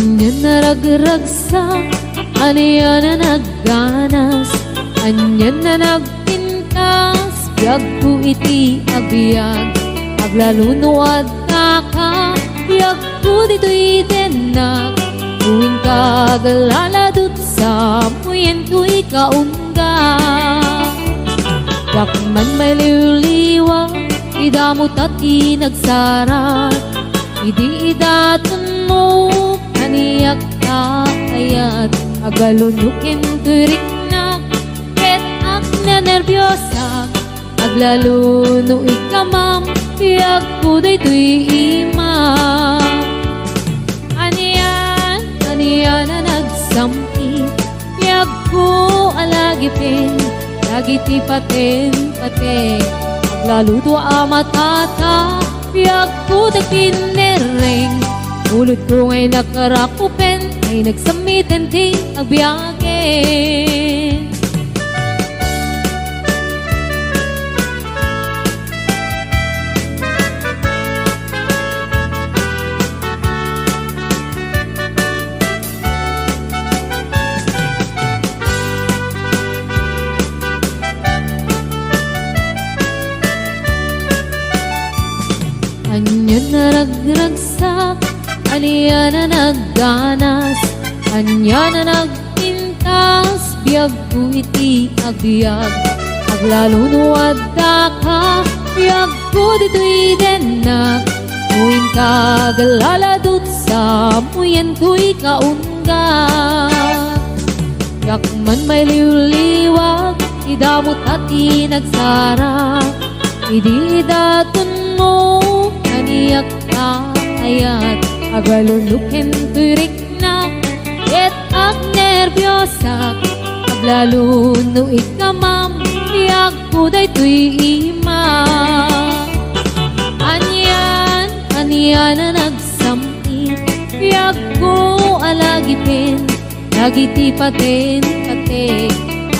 Anya naragragsak, anya na nagganas, anya na nagpintas, biyag ko iti agbyag, aglalunuad ka, biyag ko dito'y denag, tuwing kagaladot sa muyen ko'y kaungga. Yakman may liwliwa, idamot at inagsarat, idi idaton mo, kaniyak ka ayat, agalunukin turik na, ket ak na nervyosa, aglaluno ikamam, tiyak ko daytoy imam. Aniyan na nagsampi, tiyak ko alagipin, lagiti paten, aglaluto amatata, tiyak ko dagpinereng, ulot ko ngay nakarakupen, ay nagsamitin ti agbyagin. Anya naragragsak, anya na nagganas, anya na nagpintas, biyag ko iti agbyag, aglalunuad ka, biyag ko dito'y denag, tuwing kagaladot sa muyen ko'y kaungga. Yakman may liwliwag, idamot at inagsara, idi daton mo, kaniyak ka ayat, agalunukin turik na, ket ak nervyosa, aglaluno ikamam, tiyak ko daytoy imam. Aniyan na nagsampi, tiyak ko alagipin, lagiti paten,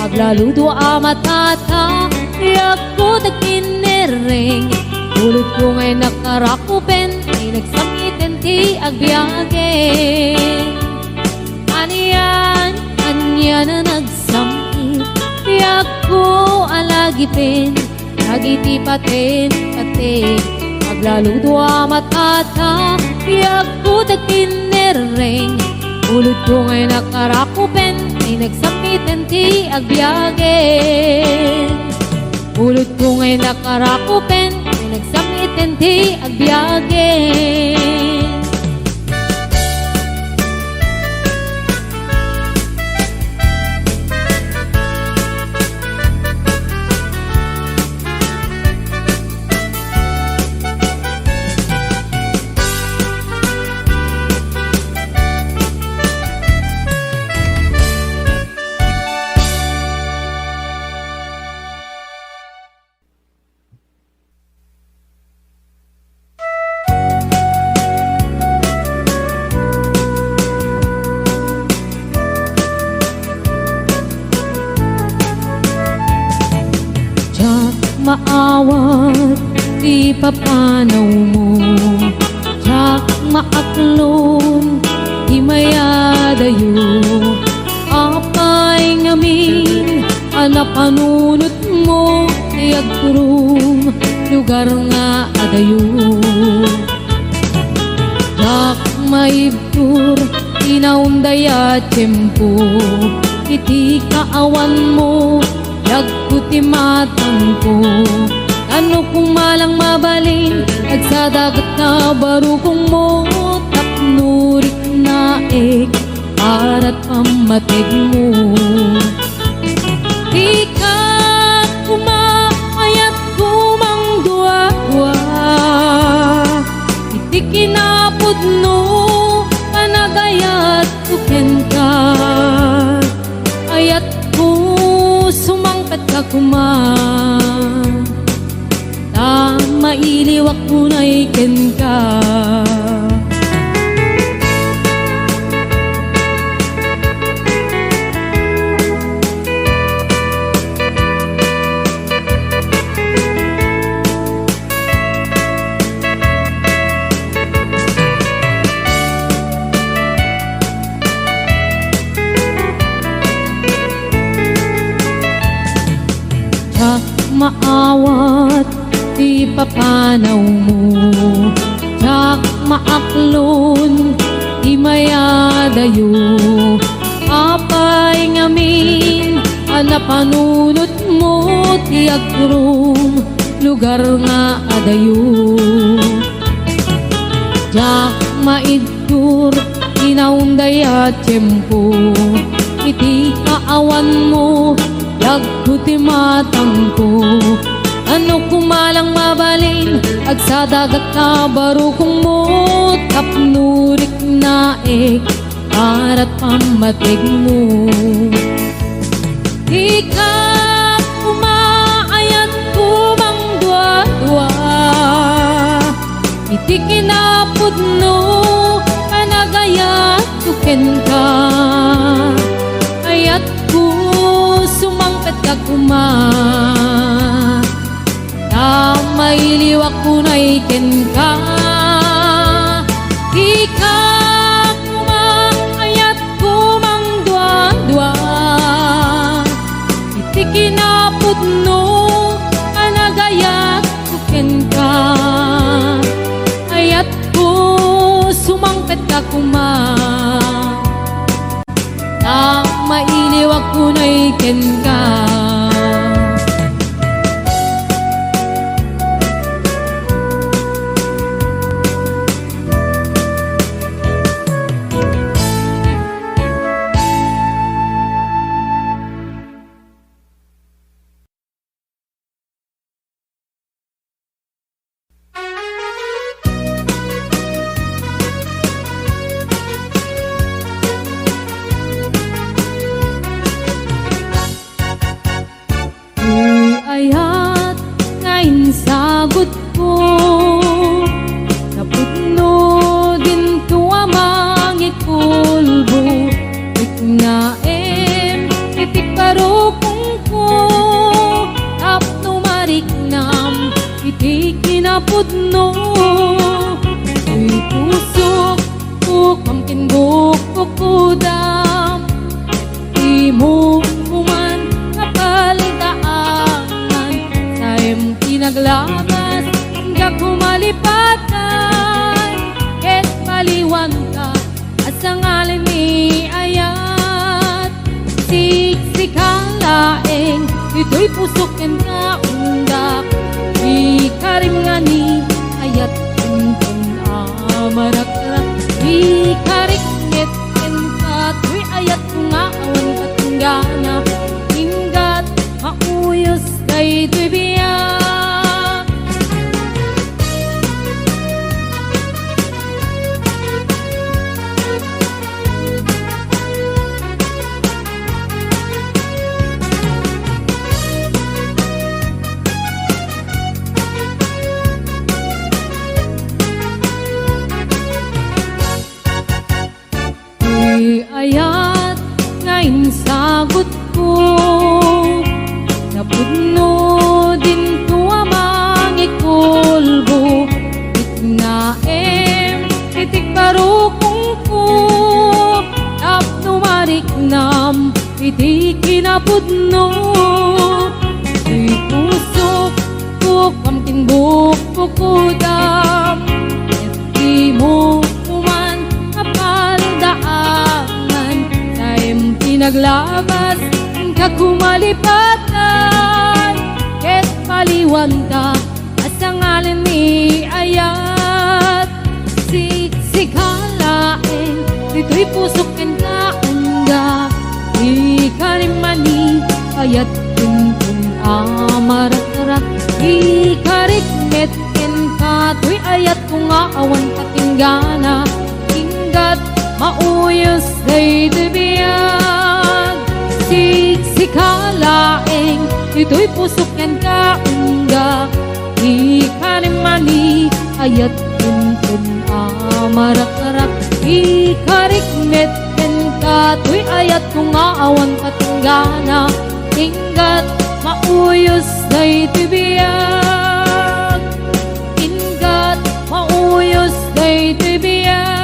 aglaludo amatata, tiyak ko dagpinereng, ulot ko ngay nakarakupen, ay nagsamitin ti agbyagin. Anya na nagsampi, tiyak ko alagipin, lagiti paten, aglaludo amatata, tiyak ko dagpinereng, ulot ko ngay nakarakupen, ay nagsamitin ti agbyagin. Ulot ko ngay nakarakupen, ay nagsamitin ti agbyagin. Maawat, di papanaw mo, tsak maaklon, di mayadayo, apay ngamin, anapanunot mo, tiyagturong, lugar nga adayo. Tsak maibtur, inaundaya tiyempo, iti kaawan mo, yagkuti matang ko, ano kung malang mabalin, nagsadagat na barukong mo, tapnurik na para't pamatig mo. Di ka kumaayat kumang duwa, iti kinapod no, panagayat tuken ka, ayat sumangkat ka kuman, mailiwak mo na iken ka. panaw mo. Jak maaklon di mayadayo, apay ngamin ana panunot mo ti agrum lugar nga adayo. Jak maidtur inaunday at tiyempo, iti kaawan mo dagko ti matang ko. Ano kumalang mabalin ag sa dagat na barukong mo, tapnurik na arat pamatig mo. Di ka umaayat kumang dua-dua, iti kinapudno kanagayat tuken ka. Ayat ko sumangkat ka kuma, may liwak kunay ken ka. Ika kumaayat kumang dua-dua, iti kinapudno anagayat kuken ka. Ayat ko sumangkat ka kuma, may liwak kunay ken ka. Ayat ngayon sagot ko, napudno din tuwamang ikulbo. Iknaem itik parukong ko, tapno mariknam itik kinapudno. Uy pusok ko kamkin bukok kudam, imong kuman kapal naglabas hanggang kumalipatan, ket paliwan ka at sa ngalan ni ayat. Siksika-laeng ito'y pusokin ka undak, di karim nga ni ayat tuntun amarak-rak. Di kariknet ken ka to'y ayat nga awan katunggana, hinggat mauyos kay to'y biyak. Ayat ngayon sagot ko, napudno din tuwamang ikulbo. Iknaem itik parukong ko, tapno mariknam iti kinapudno. Di pusok ko kamkin bukok kudam, iti mo kuman kapal daan. Naglabas ka kumalipatan, ket paliwan ka at sa ngalan ni ayat. Siksik-halaeng ito'y pusokin ka unda, di karimani ayat tuntun amarak-rak. Di karikmet ken ka to'y ayat kung awan katinggana, hinggat mauyos day dibiyag. Siksik-halaeng ito'y pusok yan kaunggak, di karimani ayat tuntun amarak-rak. Di karikmet ken ka to'y ayat kung awan katunggana, hinggat mauyos day dibiyag. Hinggat mauyos day dibiyag.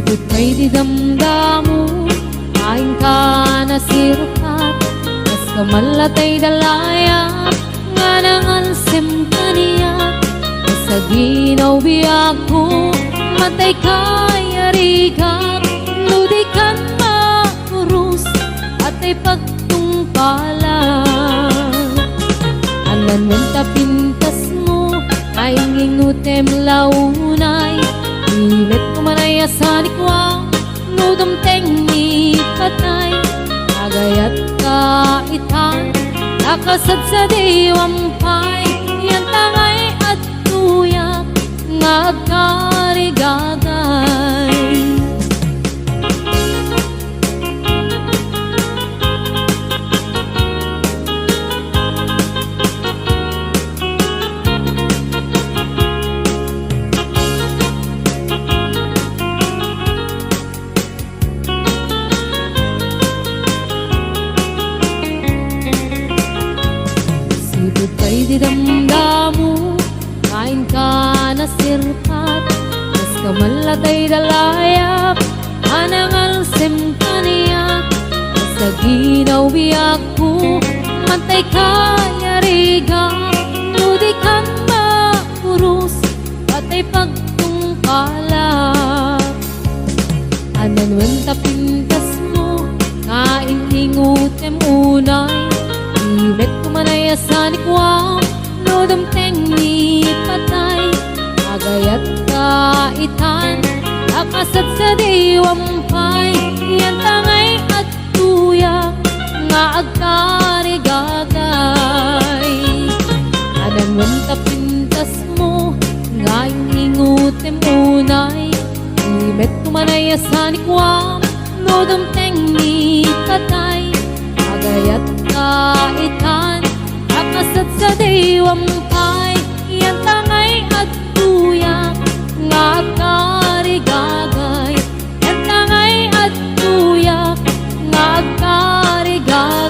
Sipot kay di damdamu, kain ka na sirukat, kas kamalatay dalaya, nga nangalsim kaniya, sa ginaw biyak ko, matay kay arigat, nudi kan makurus, at ay pagtungpalan. Anan wenta pintas mo, ay ngingutem launay, imet kumanay asanikwa, nudom tengni patay, agayat kaitan, nakasad sa diwampay, yan tangay at tuyak, nga agkarigagay. Sipot kay di damdamu, kain ka na sirkat, kas kamalatay dalayap, anangalsim kaniyak, sa ginaw biyak ko, mantay kay arigat, nudi kan makurus, at ay pagtungkalak. Anan wenta pintas mo, kain ingutem unay, imet kumanay asanikwa, nudom tengni patay, agayat kaitan, nakasad sa diwampay, yan tangay at tuyak, nga agkarigagay. Anan wenta pintas mo, ngayong ingutem unay, imet kumanay asanikwa, nudom tengni patay, agayat kaitan, nakasad sa diwampay, yan tangay at tuyak, nga agkarigagay, yan tangay at tuyak, nga agkarigagay.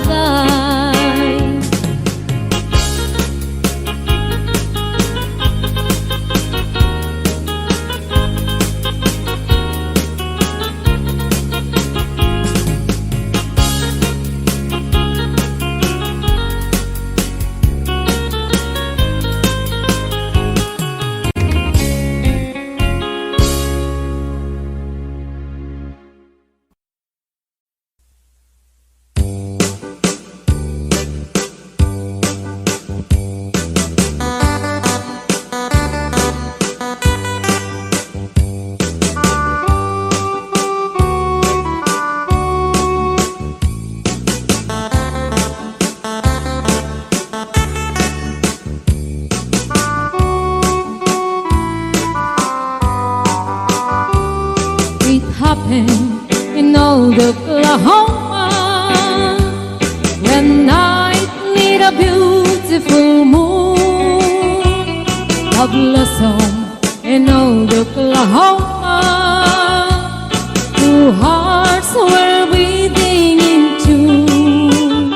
It happened in old Oklahoma, when night need a beautiful moon. A blossom in old Oklahoma, two hearts were beating in tune.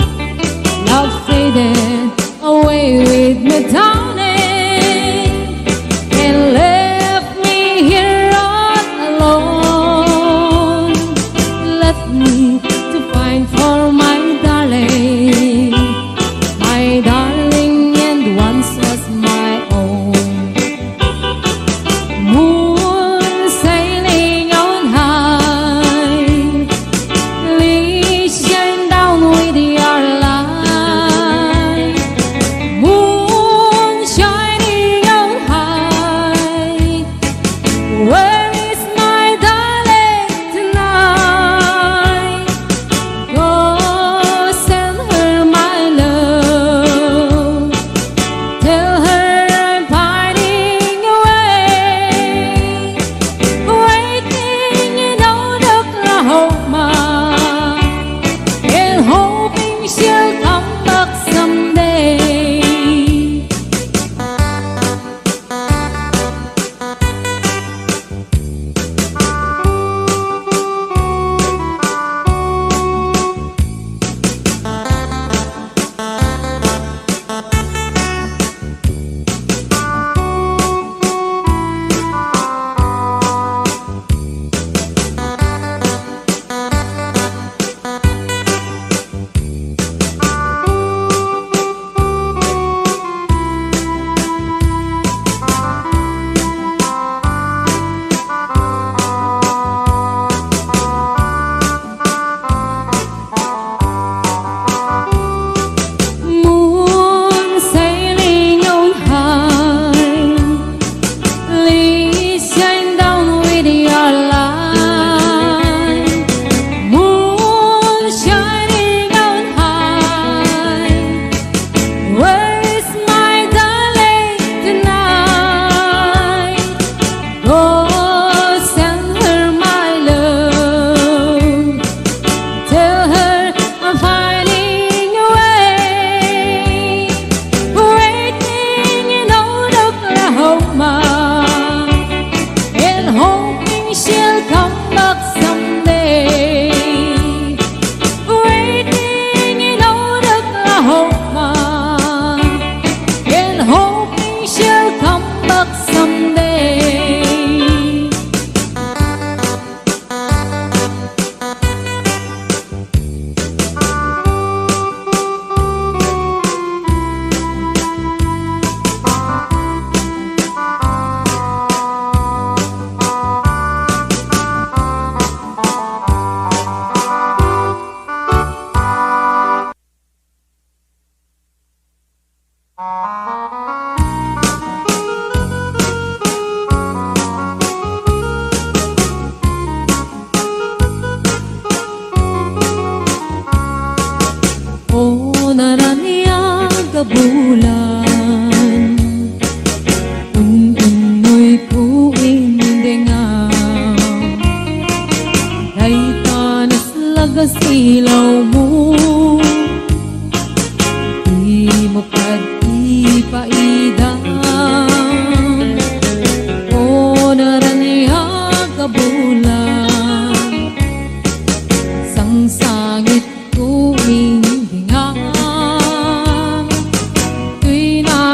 Love faded away with me downing, and left me here all alone. Left me to find for my darling, and once was my own. Moon sailing on high,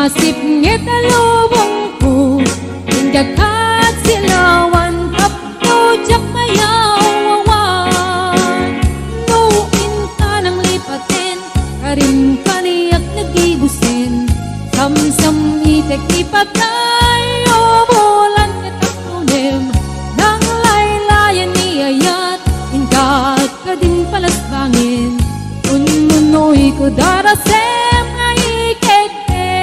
Pinasip ngeta lubong ko, Inggakat silawan Tapto jak mayawawan. Nuin ka ng lipatin, Karin kaniyak nagibusin. Samsam itek ipatay, bulan katakunim. Nang laylayan ni ayat, Ingkat ka din palasbangin. Ununoy ko darasem nga ikete.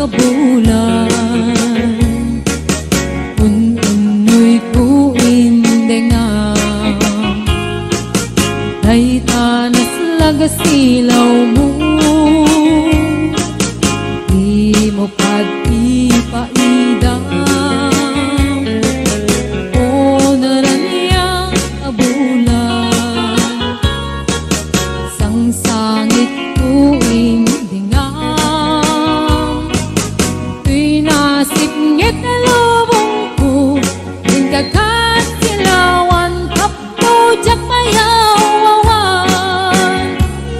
Bulan ununoy ko indengam ay tanas lagasilaw mo di mo pag-ipaidam o naraniyang kabulan sang sangit ko Pinasip ngeta lubong ko, Inggakat silawan Tapto jak mayawawan.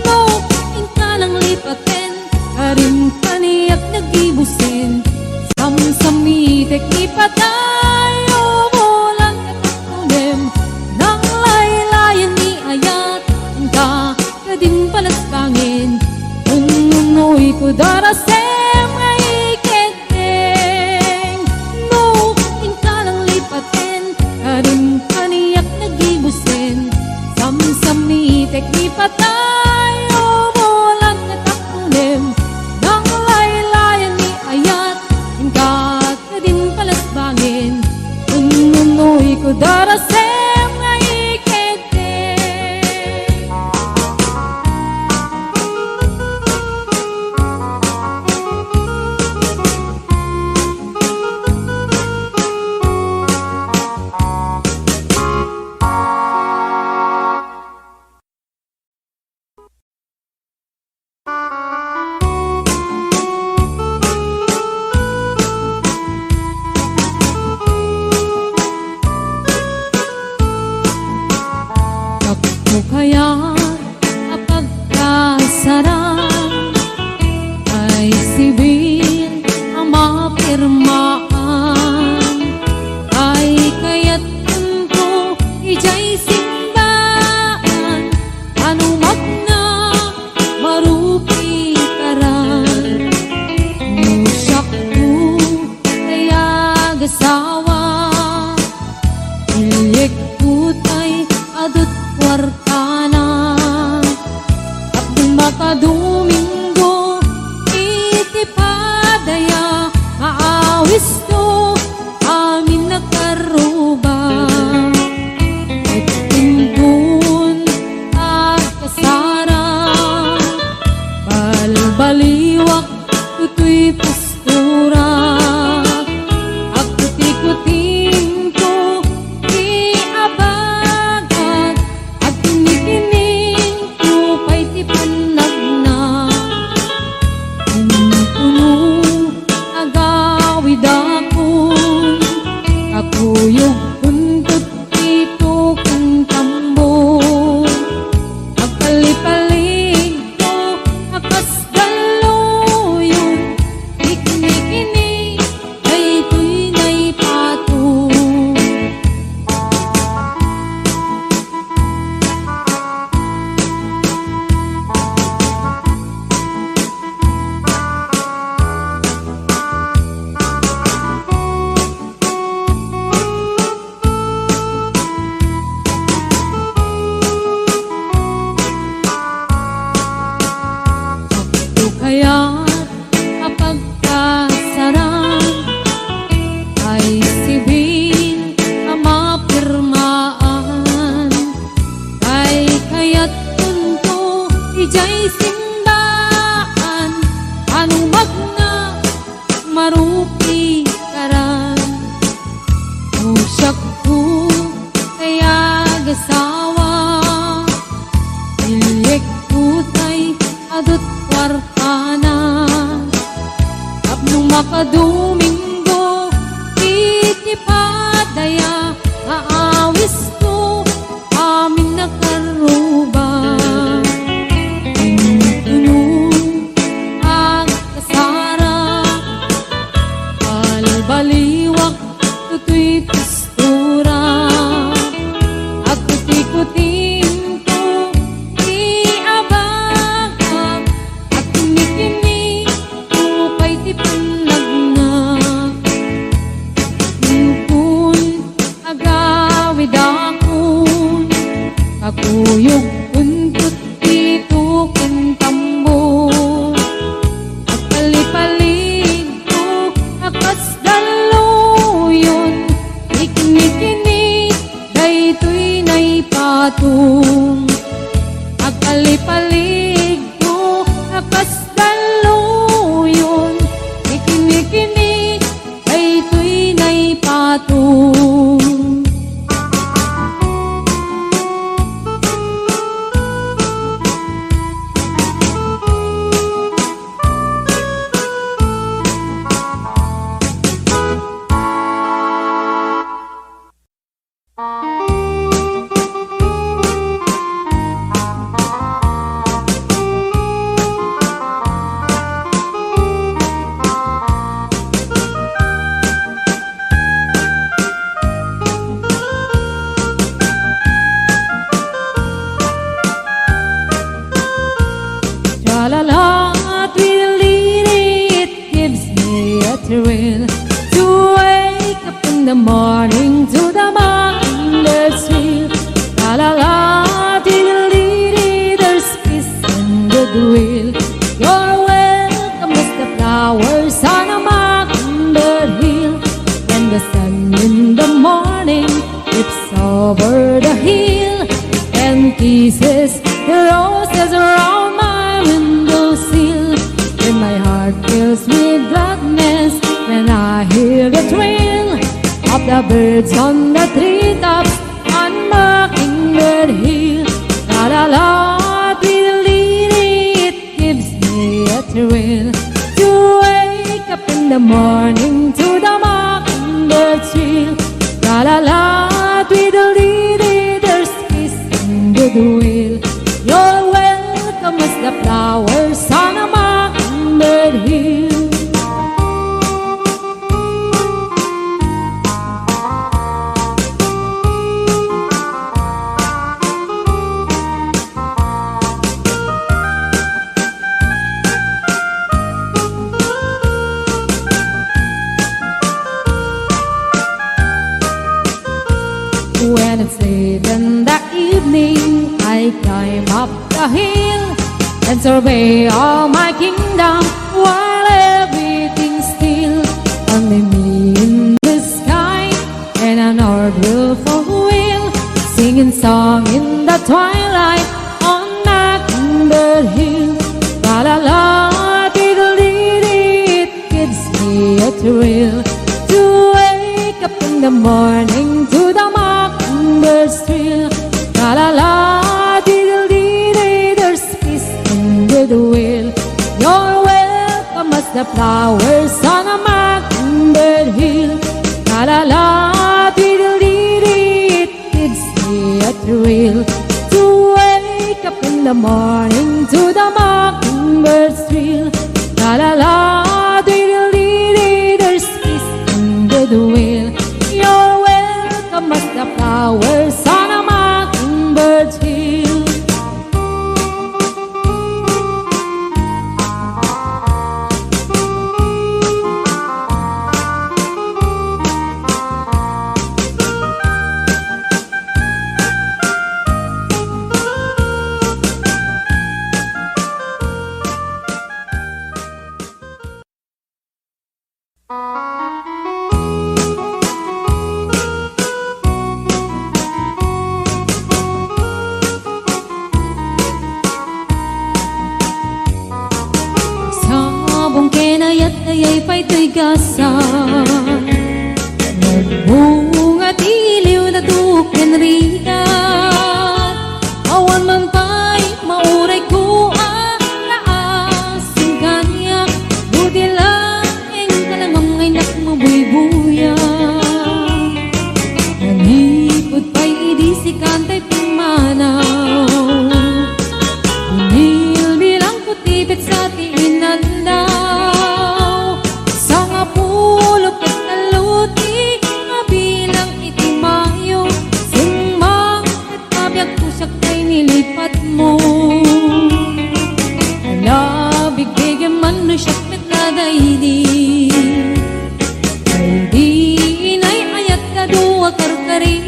Nuin ka ng lipatin, Karin kaniyak nagibusin. Samsamitek ipatay, bulan katakunim. Nang laylayan ni ayat, Ingka ka din palasbangin. Ununoy ko darasem Karin kaniyak nagibusin. Samsamitek ipatay, bulan katakunim. Nang laylayan ni ayat, Ingkat ka din palasbangin. Ununoy ko darasem nga ikete. Takbo kaya apagkasarang ay sibil ang mapirmaan. Ay kaya't ko ijay simbaan, anumat na marupi karan. Musyak ko kaya gasawa, ilyek ko tay adot wartana. Abdul makadomingo itipadaya, maawis to amin nakaruba. Itintun at kasara, balbaliwak tutoy pastura. Akuti-kuting ko di abagat, at kinikining ko pa'y tipanag na. Puno agawid akon, kakuyog kuntot dito kang tambon. Agpalipalig ko akas daloy, kaya't kapag kasaran ay sibil ang mapirmaan, ay kaya't tunto ijay simbaan, anong magna marupi karan. Usyak ko kaya gasawa, ilik putay adot kwartana, tapnong makadomingo itipadaya, aawis ko amin nakaruba. Tinunong ang kasara, balbaliwak tutoy pistura, at kuti-kutin ko iabagag, at kini-kini upay ti panagna. Nukun agawid akon, kakuyog untut dito kentambon, at palipalig ko akas daluyon, ikini-kini daytoy nay patung. Agpalipalig ko akas daluyon, ikini-kini daytoy nay patung. Tra-la-la, tweedledee, it gives me a thrill to wake up in the morning to the mockingbirds tree. La-la-la, tweedledee, there's peace and goodwill. You're welcome as the flowers on a mockingbird hill. When the sun in the morning dips over the hill and kisses the roses around my windowsill, then my heart fills with gladness when I hear the trill of the birds on the treetops on Mockingbird Hill. La la la, tweedledee, it gives me a thrill to wake up in the morning to the mockingbird trill. La la la, tweedledee, there's peace and goodwill. You're welcome as the flowers on a mockingbird hill. When it's late in the evening, I climb up the hill and survey all my kingdom while everything's still. Only me in the sky and an old willful wheel, singing song in the twilight on Mockingbird Hill. La la la, diddle-dee-dee, it gives me a thrill to wake up in the morning to the mockingbird's trill. La la la, diddle-dee-dee, there's peace and goodwill. You're welcome as the flowers on a mockingbird hill. La la la, diddle-dee-dee, it gives me a thrill to wake up in the morning to the mockingbird's trill. La la la, diddle-dee-dee, there's peace and goodwill. You're welcome as the flowers on a mockingbird's hill. Sabong kenayat ayay pa'y to'y gasan, nagbunga tiliw na duken rigat. Awan man pa'y mauray ko laasing kanya, buti lang ang kalamang ay nakmabuy-buya. Nanipod pa'y idisikan ta'y pimanaw, unil bilang kutipit sa tiinandaw. Sa nga pulok at naluti, kabilang itimayo, singmang at kabiyag pusak kay nilipat mo. Alabig bigyan man no siyak met na daydi, ay di inay ayat ka duwa karkari.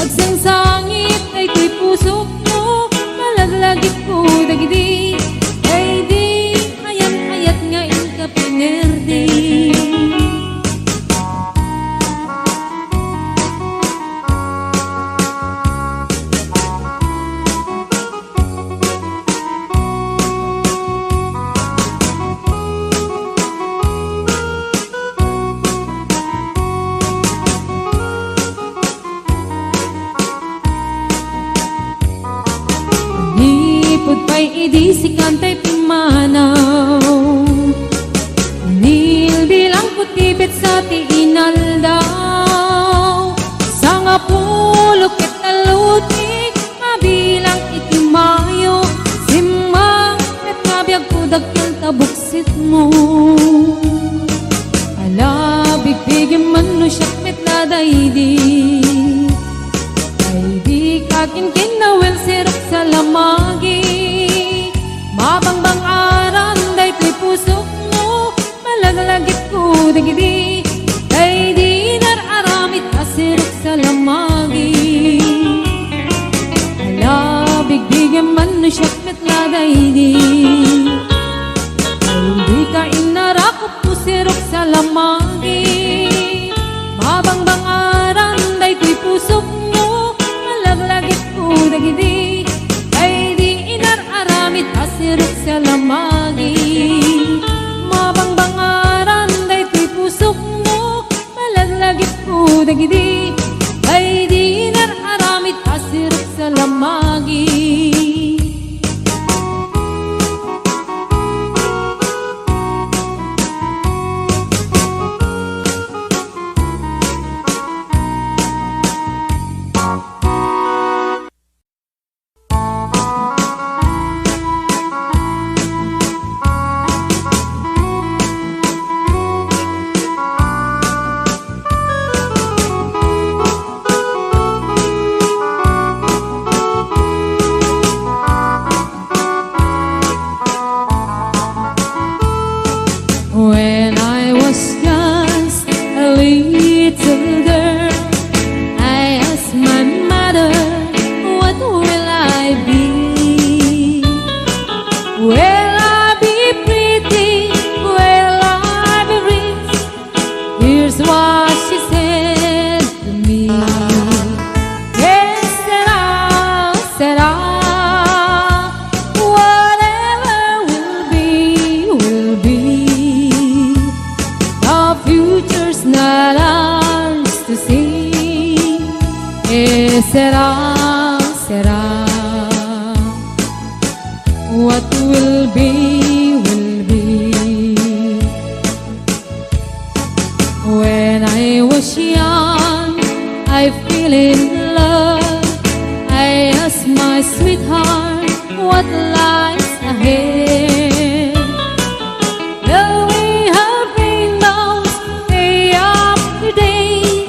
Agsang sangit ay ko'y pusok mo, malaglagit ko dagidi, ay di ayat-ayat nga in ka pinerdi. Nipod pa'y idisikan ta'y pimanaw, unil bilang kutibit sa tiinaldaw. Sa nga pulok at naluti, mabilang itimayo, simang at kabiyag ko dagkang tabuksit mo. Alabig bigyan man no siyak met na daydi, ay di kakin kinawel sirok sa lamagi. Mabangbang aran day ko'y pusok mo, malaglagit ko dagidi, ay di nararamit asirok sa lamagi. Alabig bigyan man no siyak met na daydi, ay di ka inarakot ko sirok sa lamagi. Mabangbang aran day ko'y pusok mo, malaglagit ko dagidi, ay di inararamit asirok sa lamagi. Mabangbang aran day ko'y pusok mo, malaglagit ko dagidi, ay di inararamit asirok sa lamagi. When I was just a little girl, I asked my mother, what will I be? Will I be pretty? Will I be rich? Here's what she said to me. Yes, said I, whatever will be, will be. The future's not ours to see. Será, what will be, will be. When I was young, I fell in love. I asked my sweetheart, what lies ahead? Will we have rainbows day after day?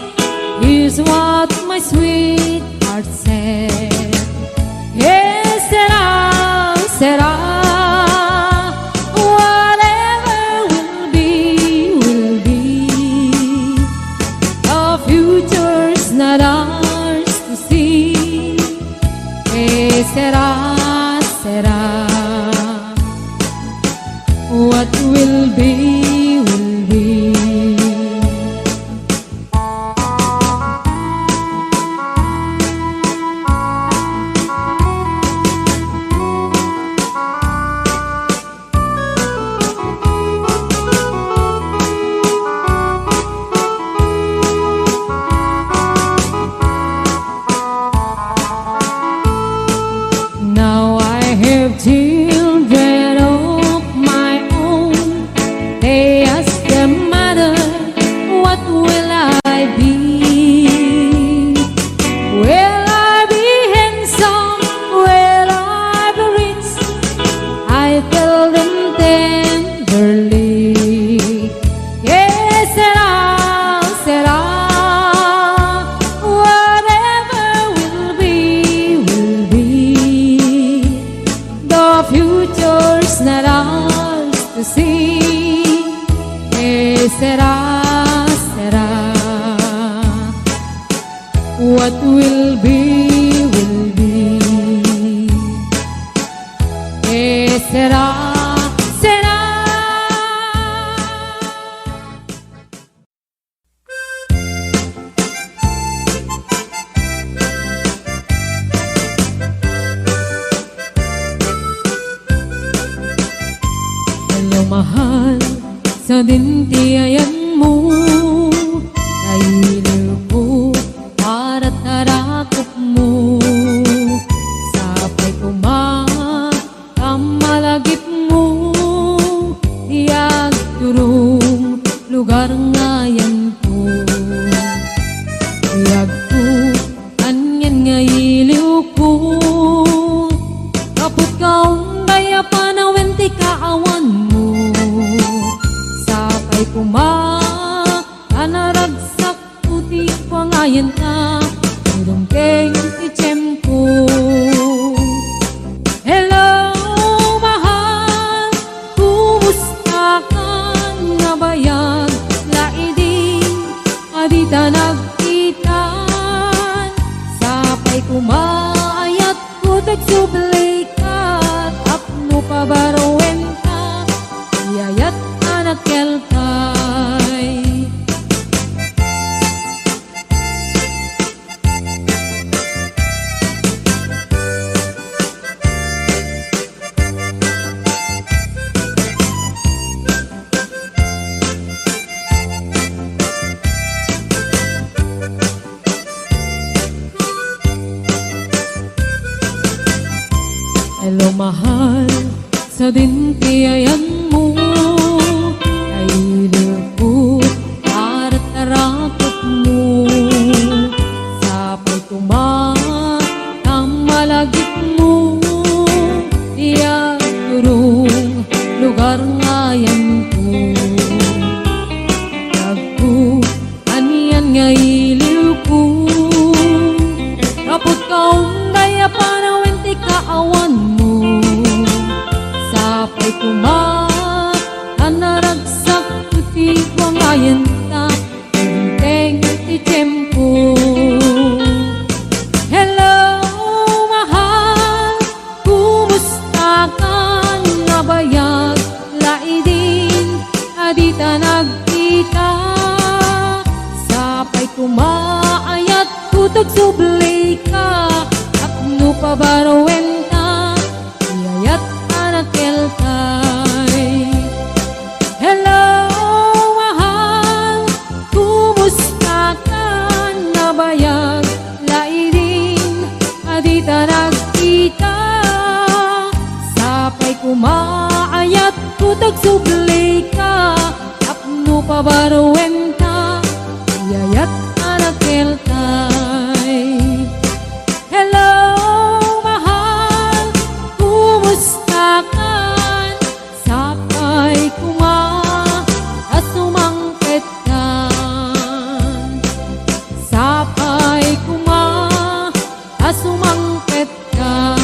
Here's what my sweetheart said. Yes, será, whatever will be, will be. The future's not ours to see. Será, what will be, will to see. Que será, será. What will be, will be. Que será, será. Hello mahal, sa dintiayan mo nailiw ko para tarakop mo. Sapay kumamalagip mo, iyag turong lugar ngayon ko. Iyag ko, kanyan nga iliw ko, kaput kaong daya panawin ti kaawan mo. Sapay kanaragsak puti pangayan ta, turong keng ichem ko. Hello mahal, kumusta ka nga bayag? Laidin, adita nagkitan. Sapay kumaayat ko tagsublikat, apno pabarowen ka, iyayat anak kelkay. Hello mahal, sa dintiayan mo nailiw ko para tarakot mo. Sapay kumamalagip mo, iyag turong lugar ngayon ko. Nagko, aniyan nga iliw ko, kaput kaong daya panawin ti kaawan mo. Sapay kanaragsak puti wangayan ta, teng ti tempo. Hello mahal, kumusta ka nga bayag? Laidin, adita nagkita. Sapay kumaayat kutog sublay ka, apno pabarowen ta, iyayat anak kelkay. Hello mahal, kumusta ka nga bayag? Laidin, adita nagkita. Sapay kumaayat kutog sublay ka, apno pabarowen ta, iyayat anak kelkay. Hello mahal, kumusta ka? Sapay asumangkit ka. Sapay asumangkit ka.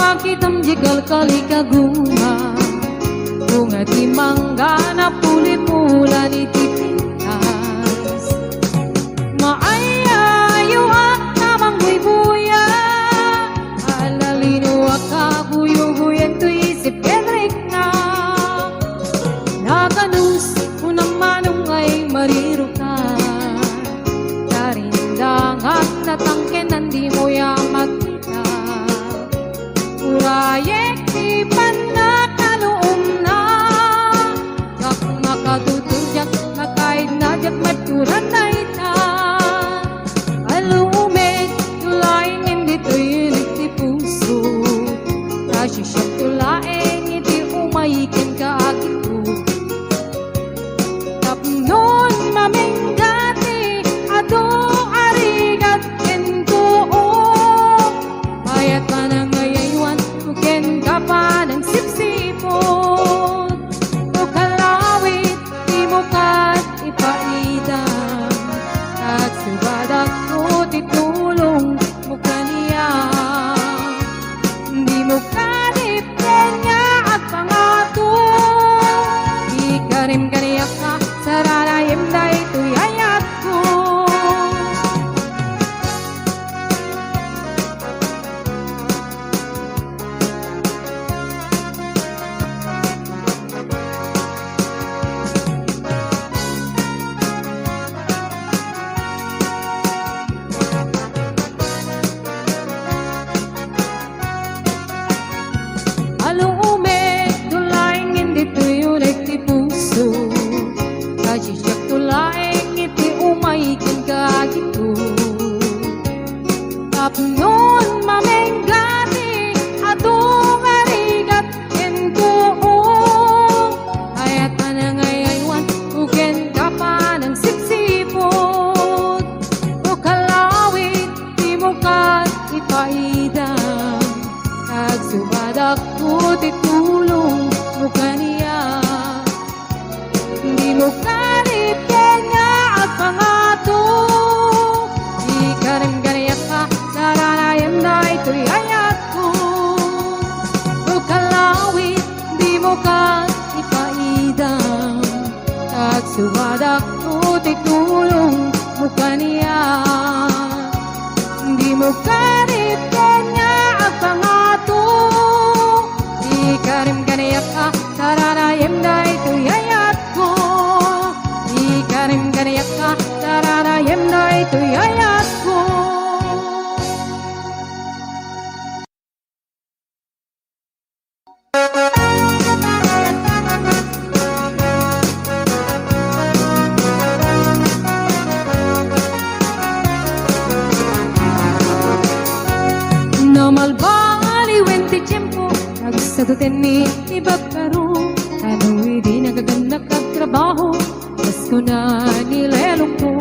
makitam jikal kali kaguma bunga di mangga na puli mula ni tipintas maayayo ak namang buy-buya alalino ak buyo-buyan to isip Kendrick na nakanus unang manong ay mariro ka karindangan na tangkenan di mo ya makita urayek di panakaloom na kak makatutujak makaid na jak maturan na ita alumit tulaing hindi to yunit di puso kasi siya tulaing hindi umayikin ka akito tapnon maminggati ato arigat kento mayat ka na ngayaywan uken ka pa ng sipsipot o kalawit di mo kat ipaidam at subadak ko titulong mo kaniya di mo kadipin niya at pangato di ka rin kaniyak ka sararayim na ito'y ayat ko alume tulaing hindi tuyulik ti puso kasi siya tulaing iti umayikin ka gito tapnon maminggati atong arigat kento ayat ka na ngayaywan uken ka pa ng sipsipot o kalawit di mo ka ipaidam kagsubadak ko titulong mo kaniya di mo karipin niya at pangato di ka rin ganiyak ka saranayam na ito'y ayat ko o kalawit di mo ka ipaidam kagsubadak ko titulong mo kaniya di mo karipin niya at pangato di ka rin ganiyak ka saranayam na ito'y ayat ko di ka rin ganiyak ka saranayam na ito'y ayat ko namalbaliwen ti tiyempo nagsadutin ni ibagkaro ano hindi nagaganap kagtrabaho Pasko na nilelong ko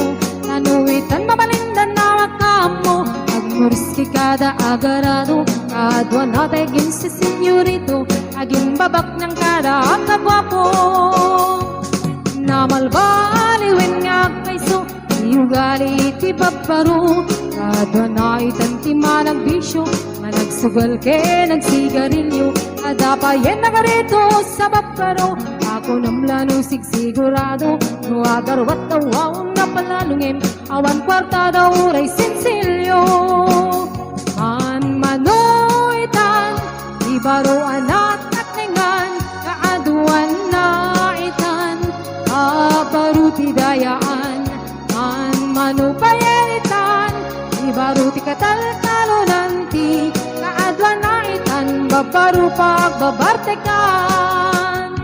nanuwitan mabalindan na wakamo agmuriski kada agarado kadwa na tegin si senyorito aging babak ng kada kagwapo namalbaliwen nga kayso iugali ti babaro kadwa na itantima nagbisyo managsugal ke nagsigarilyo adapayen nagarito sa babaro ako namlano sigsigurado no agarwat tawawang napalalungim awan kwarta daw ray sinsilyo man manoitan ibaro anak at nengan kaaduan na itan abaruti dayaan man manupayeritan ibaruti katalkalo nanti kaadwan na itan babaru pagbabartekan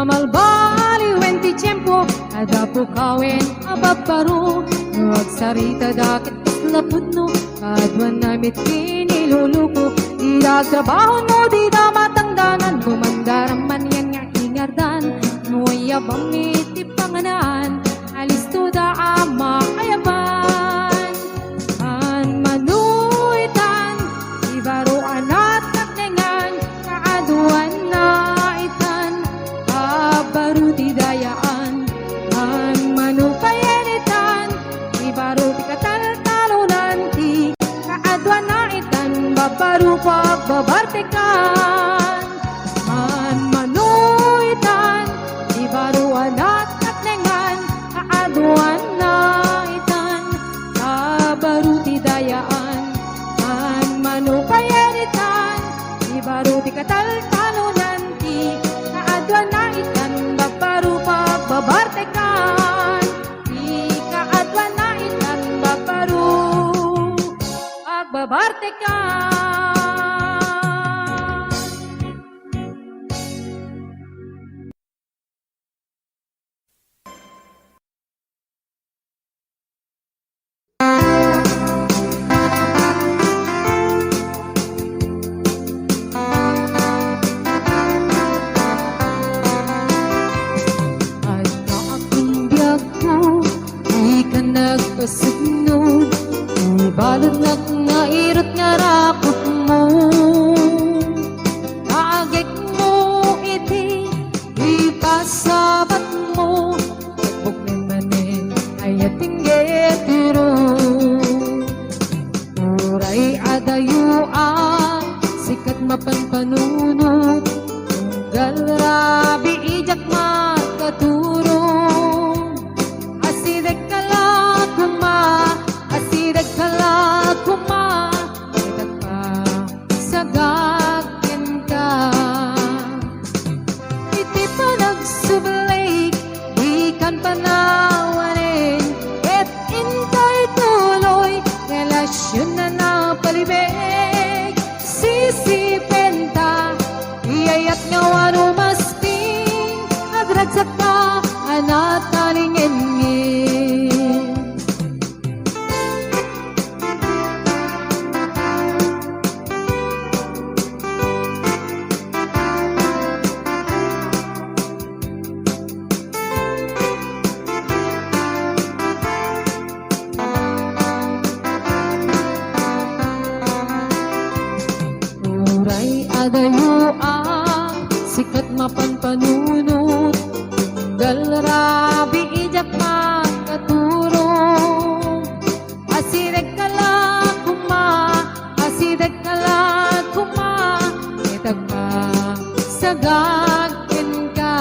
namalbaliwen ti tiyempo ada po kawin ababaro agsarita dakit lapudno kadwan namit kiniluluko di trabaho no di da matangdanan kumandaraman yan nga ingardan no yabang iti panganan alis to the ama ayaban. An manuitan, ibaruan at taknengan, kaaduan na itan, kabaruti dayaan. An manupayenitan, ibaruti kataltalunan, ti kaaduan na itan, babaru pagbabartikan. An manuitan, ibaruan at taknengan, kaaduan na itan, kabaruti dayaan. An manupayenitan, ibaruti kataltalunan, ti kaaduan na itan, babaru pagbabartikan. Ti kaaduan na itan, babaru pagbabartikan. At na aking biyag ko, di ka nagpasugnod, ibalod nga irot nga rakot mo. Kaagik mo iti, ipasabat mo, tagbog ni manin ay ating getiro. Uray adayuan, sikat mapanpanunot, tunggal rabi ijak makaturong. Asidek kala kuma, asidek kala kuma, itak pa sagakin ka. Iti pa nagsubalik, di kan panawanin, et intay tuloy, relasyon na napalibig. Sisipenta, iyayat nga wano masping, nagragsak ka, anak talingin-ngin. Uray adayuan, sikat mapanpanunot, tunggal rabi ijak makaturong. Asidek kala kuma, asidek kala kuma, itag pa sagakin ka.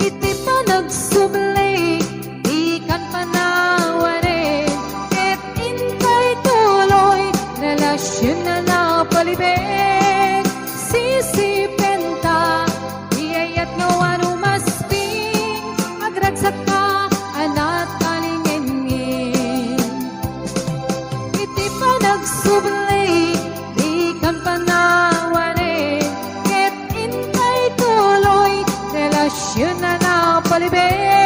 Iti pa nagsubli, di kan panawarin, et intay tuloy, relasyon na napalibig. Sisipenta, iyayat nga wano masping, agragsak ka, anak talingin-ngin. Iti pa nagsubli, di kan panawarin, et intay tuloy, relasyon na napalibig.